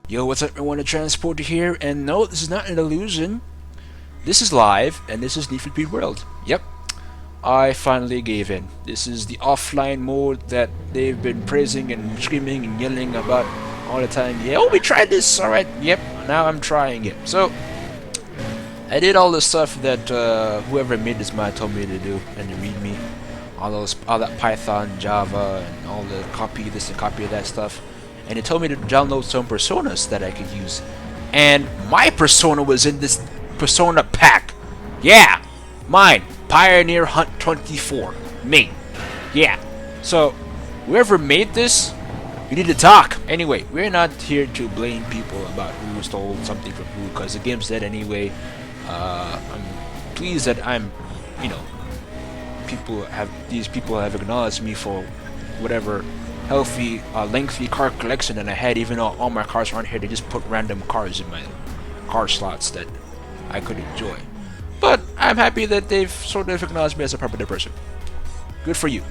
Yo, what's up everyone, the Transporter here, and no, this is not an illusion. This is live, and this is NFS World. Yep, I finally gave in. This is the offline mode that they've been praising and screaming and yelling about all the time. Yeah, oh, we tried this, alright, yep, now I'm trying it. So, I did all the stuff that whoever made this mod told me to do, and to read me. All that Python, Java, and all the copy this and copy that stuff. And it told me to download some personas that I could use. And my persona was in this persona pack. Yeah, mine. Pioneer Hunt 24. Me. Yeah. So, whoever made this, we need to talk. Anyway, we're not here to blame people about who stole something from who, because the game's dead anyway. I'm pleased that these people have acknowledged me for whatever healthy, lengthy car collection that I had. Even though all my cars aren't here, they just put random cars in my car slots that I could enjoy. But I'm happy that they've sort of acknowledged me as a proper person. Good for you.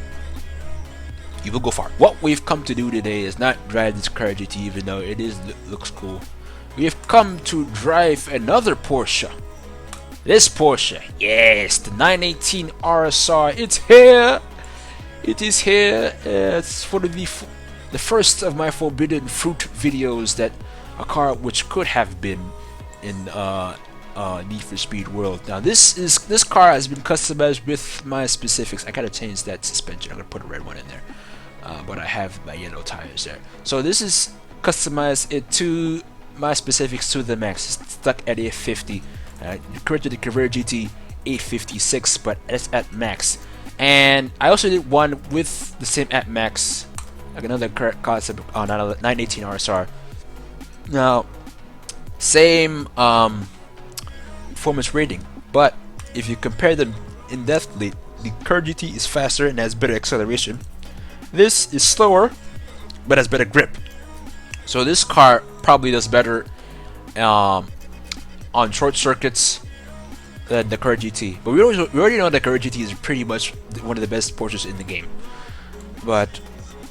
You will go far. What we've come to do today is not drive this car GT, even though it looks cool. We have come to drive another Porsche. This Porsche, yes, the 918 RSR. It's here. It is here. It's for the first of my forbidden fruit videos that a car which could have been in Need for Speed World. Now this car has been customized with my specifics. I gotta change that suspension. I'm gonna put a red one in there, but I have my yellow tires there. So this is customized it to my specifics to the max. It's stuck at 850. Compared to the Crave GT 856, but it's at max. And I also did one with the same at max, like another concept on 918 RSR. Now, same performance rating, but if you compare them in depthly, the Crave GT is faster and has better acceleration. This is slower, but has better grip. So this car probably does better on short circuits than the Crave GT. But we already know that Crave GT is pretty much one of the best Porsches in the game. But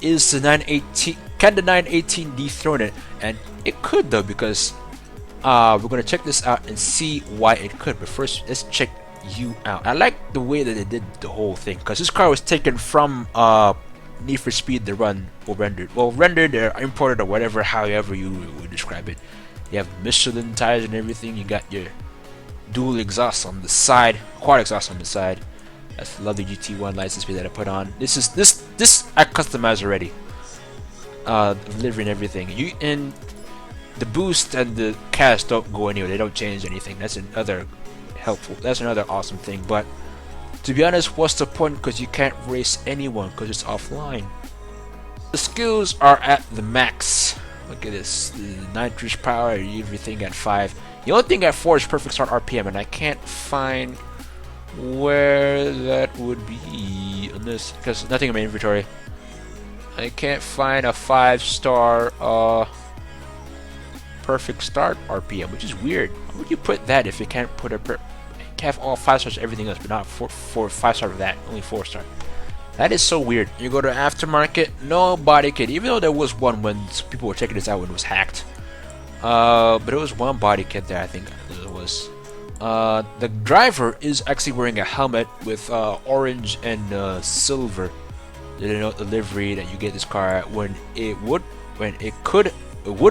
is the 918? Can the 918 dethrone it? And it could, though, because we're gonna check this out and see why it could. But first, let's check you out. I like the way that they did the whole thing, because this car was taken from Need for Speed The Run, or rendered. Well, rendered or imported or whatever, however you would describe it. You have Michelin tires and everything. You got your dual exhaust on the side, quad exhaust on the side. That's the lovely GT1 license plate that I put on. This I customized already. Delivery and everything. And the boost and the cast don't go anywhere. They don't change anything. That's another helpful. That's another awesome thing. But to be honest, what's the point? Because you can't race anyone because it's offline. The skills are at the max. Look at this, the nitrous power, everything at 5. The only thing at 4 is perfect start RPM, and I can't find where that would be on this, because nothing in my inventory. I can't find a 5-star perfect start RPM, which is weird. Why would you put that if you can't put you can have all 5 stars everything else, but not 5 star of that, only 4 star. That is so weird. You go to aftermarket, no body kit, even though there was one when people were checking this out when it was hacked. But it was one body kit there, I think it was. The driver is actually wearing a helmet with orange and silver. They denote the livery that you get this car at when it would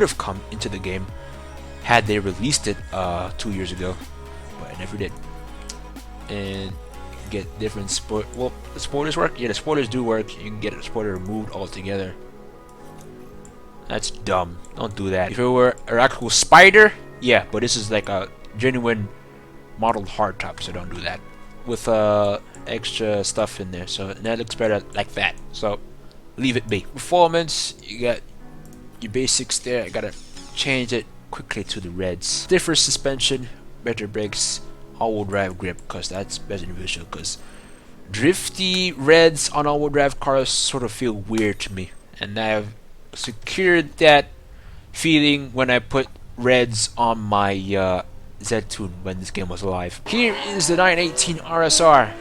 have come into the game had they released it 2 years ago, but it never did. And get different sport. Well, the spoilers work. Yeah, the spoilers do work. You can get a spoiler removed altogether. That's dumb. Don't do that. If it were an actual spider, yeah, but this is like a genuine modeled hardtop, so don't do that. With extra stuff in there, so that looks better like that. So leave it be. Performance, you got your basics there. I gotta change it quickly to the reds. Stiffer suspension, better brakes, all-wheel drive grip, because that's beneficial, because drifty reds on all-wheel drive cars sort of feel weird to me, and I've secured that feeling when I put reds on my Z-Tune when this game was alive. Here is the 918 RSR.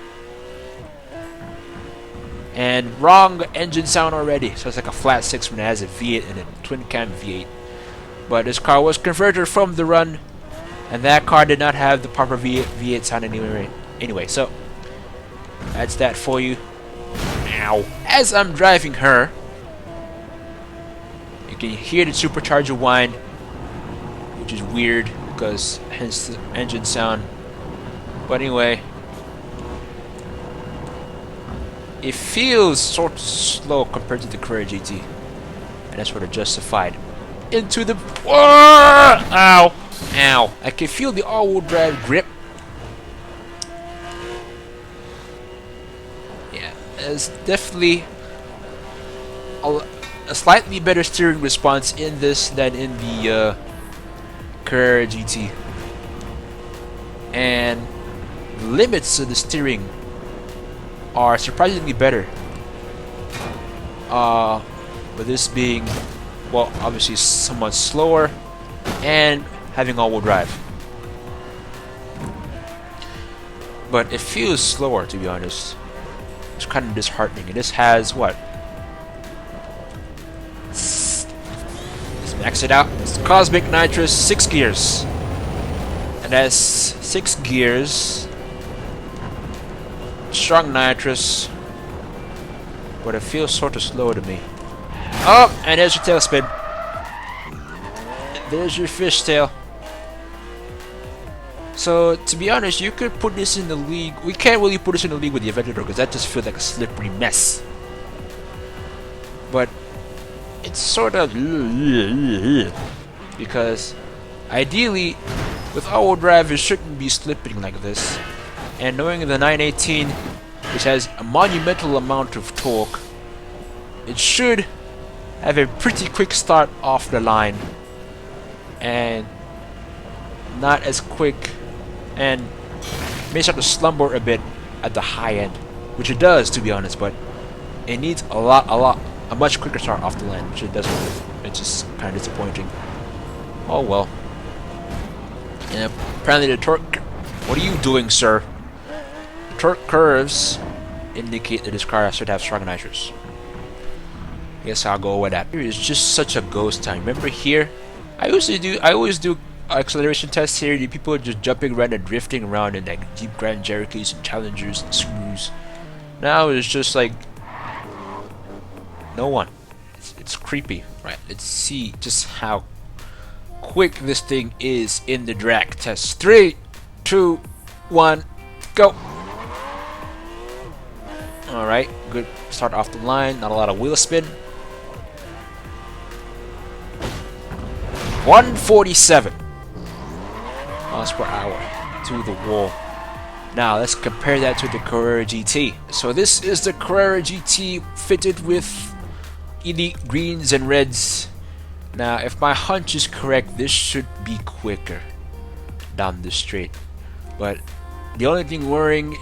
And wrong engine sound already. So it's like a flat 6 when it has a V8 and a twin cam V8. But this car was converted from the run, and that car did not have the proper V8 sound anyway. So that's that for you. Ow! As I'm driving her, you can hear the supercharger whine, which is weird because hence the engine sound. But anyway, it feels sort of slow compared to the Carrera GT, and that's sort of justified. Into the ow, ow! I can feel the all-wheel drive grip. Yeah, there's definitely a slightly better steering response in this than in the Carrera GT, and the limits of the steering are surprisingly better. With this being, well, obviously somewhat slower and having all-wheel drive, but it feels slower, to be honest. It's kind of disheartening. And this has what? Let's max it out. It's Cosmic Nitrous 6 gears, and that's 6 gears. Strong nitrous, but it feels sort of slow to me. Oh, and there's your tailspin. There's your fishtail. So, to be honest, you could put this in the league. We can't really put this in the league with the Aventador because that just feels like a slippery mess. But it's sort of because ideally, with all-wheel drive, it shouldn't be slipping like this. And knowing the 918, which has a monumental amount of torque, it should have a pretty quick start off the line, and not as quick, and may start to slumber a bit at the high end, which it does, to be honest. But it needs a much quicker start off the line, which it doesn't. It's just kind of disappointing. Oh well. And apparently the torque. What are you doing, sir? Torque curves indicate that this car should have strong nitrous. Guess I'll go with that. Here is just such a ghost town. Remember here? I always do acceleration tests here. The people are just jumping around and drifting around in like Jeep Grand Cherokees and Challengers and Screws. Now it's just like no one. It's creepy, right? Let's see just how quick this thing is in the drag test. 3, 2, 1, go! Alright, good start off the line, not a lot of wheel spin. 147 miles per hour to the wall. Now let's compare that to the Carrera GT. So this is the Carrera GT fitted with elite greens and reds. Now if my hunch is correct, this should be quicker down the straight. But the only thing worrying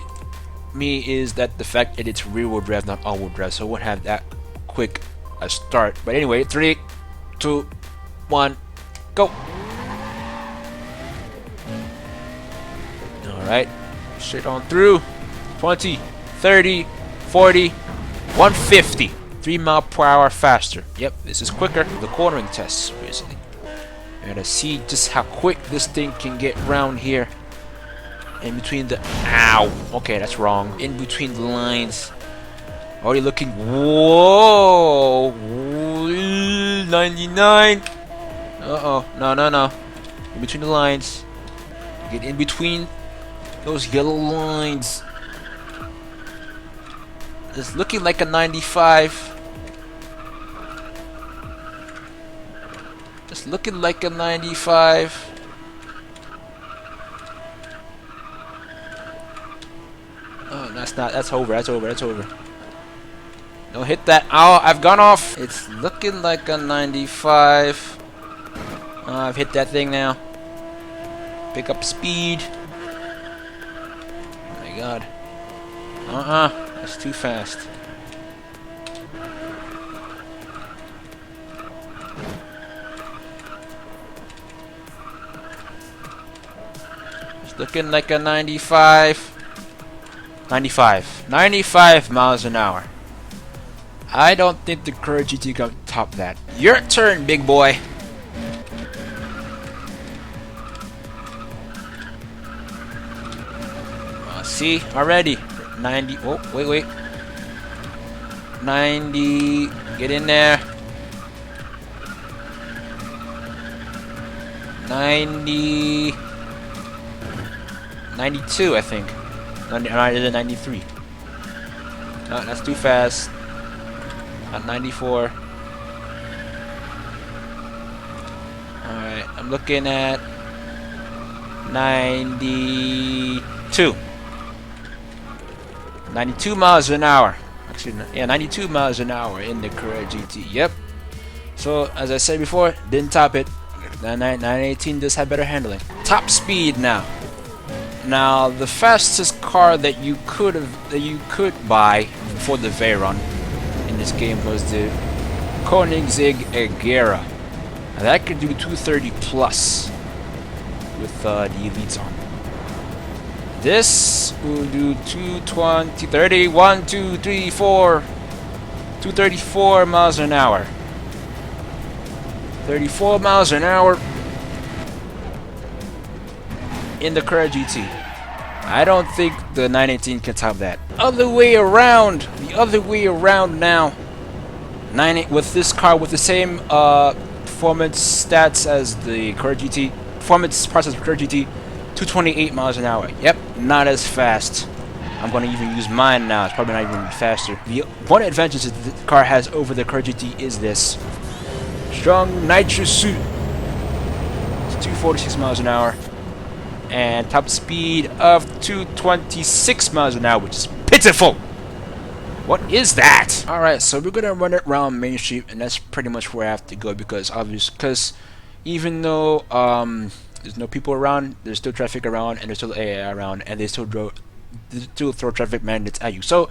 me is that the fact that it's rear-wheel drive, not all-wheel drive, so it won't have that quick a start. But anyway, 3, 2, 1, go! Alright, straight on through. 20, 30, 40, 150. 3 miles per hour faster. Yep, this is quicker. The cornering tests, basically. And to see just how quick this thing can get round here. In between the... Ow! Okay, that's wrong. In between the lines. Already looking... Whoa! 99! Uh-oh. No, no, no. In between the lines. Get in between those yellow lines. It's looking like a 95. It's looking like a 95. Oh, that's not. That's over. That's over. That's over. Don't hit that. Oh, I've gone off. It's looking like a 95. I've hit that thing now. Pick up speed. Oh my god. That's too fast. It's looking like a 95. 95 miles an hour. I don't think the Carrera GT can top that. Your turn, big boy. See, already 90. Oh, wait. 90. Get in there. 90. 92, I think. 93. Oh, that's too fast. At 94. Alright, I'm looking at 92. 92 miles an hour. Actually, yeah, 92 miles an hour in the Crave GT. Yep. So, as I said before, didn't top it. The 918 does have better handling. Top speed now. Now, the fastest car that you could buy for the Veyron in this game was the Koenigsegg Agera. Now, that could do 230 plus with the elites on. This will do 220, 30, 1, 2, 3, 4, 234 miles an hour. 34 miles an hour in the Crave GT. I don't think the 918 can top that. The other way around now. With this car with the same performance stats as the Crave GT, performance parts as the Crave GT, 228 miles an hour. Yep, not as fast. I'm going to even use mine now. It's probably not even faster. The one advantage that the car has over the Crave GT is this. Strong nitrous suit. It's 246 miles an hour. And top speed of 226 miles an hour, which is pitiful. What is that? Alright, so we're gonna run it around Main Street, and that's pretty much where I have to go because even though there's no people around, there's still traffic around, and there's still AI around, and they still throw traffic magnets at you. So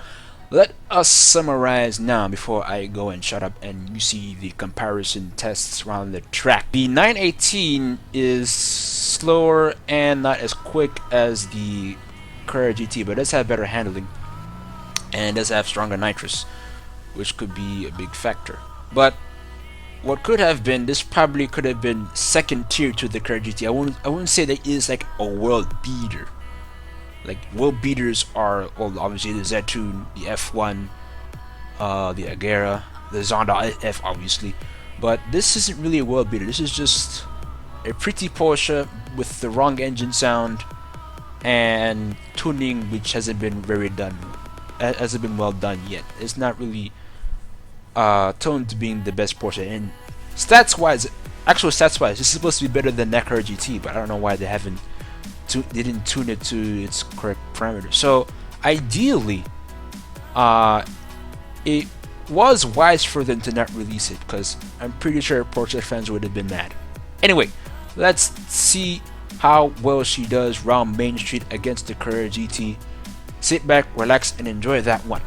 let us summarize now before I go and shut up and you see the comparison tests around the track. The 918 is slower and not as quick as the Crave GT, but it does have better handling and does have stronger nitrous, which could be a big factor. But what could have been, this probably could have been second tier to the Crave GT. I wouldn't say that it is like a world beater. Like world beaters are, well, obviously the Z2, the F1, the Agera, the Zonda F, obviously. But this isn't really a world beater. This is just a pretty Porsche with the wrong engine sound and tuning which hasn't been well done yet. It's not really toned to being the best Porsche. And actual stats wise, it's supposed to be better than Crave GT, but I don't know why they didn't tune it to its correct parameters. So ideally, it was wise for them to not release it, because I'm pretty sure Porsche fans would have been mad. Anyway, let's see how well she does round Main Street against the Crave GT. Sit back, relax, and enjoy that one.